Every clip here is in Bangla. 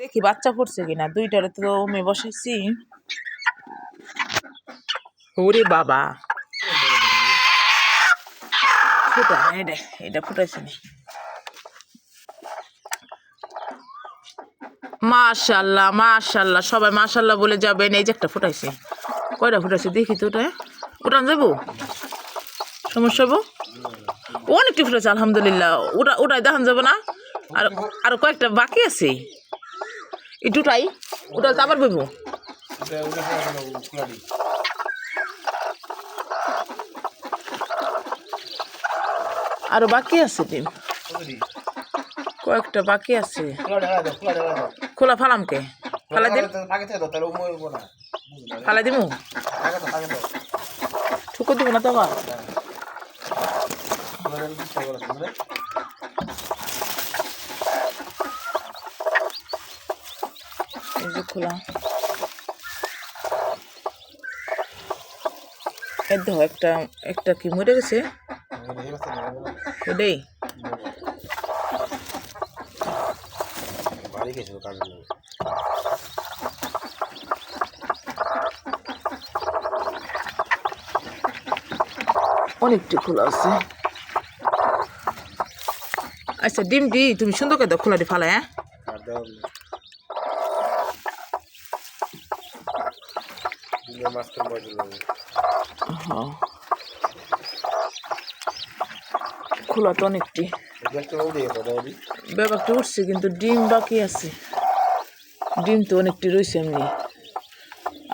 দেখি বাচ্চা পড়ছে কিনা, দুইটারে তো ওমে বসাইছি। ওরে বাবা, ফুটা এটা ফুটাইছে না। মাশাআল্লাহ মাশাআল্লাহ, সবাই মাশাআল্লাহ বলে যাবেন। এই যে একটা ফুটাইছে, কয়টা ফুটাইছে দেখি তো। উঠান যাবো, সমস্যা হবো। অনেকটি ফুটেছে আলহামদুলিল্লাহ। ওটাই দেখান যাবে না, আর আরো কয়েকটা বাকি আছে। একটুটাই ওটা তো আবার বইব। আরো বাকি আছে ডিম, কয়েকটা বাকি আছে। খোলা ফালামকে ফালাই দিম, ফালাই দিমু, ঠুকো দিব না তো আবার। এই যে খোলা, দেখো একটা একটা কি মরে গেছে এটাই। অনেকটি খোলা আছে। আচ্ছা ডিম দি তুমি সুন্দর করে দাও, খোলাটি ফালাই। হ্যাঁ খোলা তো অনেকটি, ব্যাপারটা উঠছে কিন্তু ডিম বাকি আছে। ডিম তো অনেকটি রয়েছে এমনি,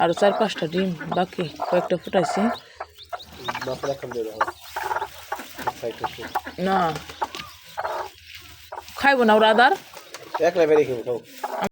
আরো 4-5টা ডিম বাকি, কয়েকটা ফুটাইছি। না খাইব না ওরা আদার।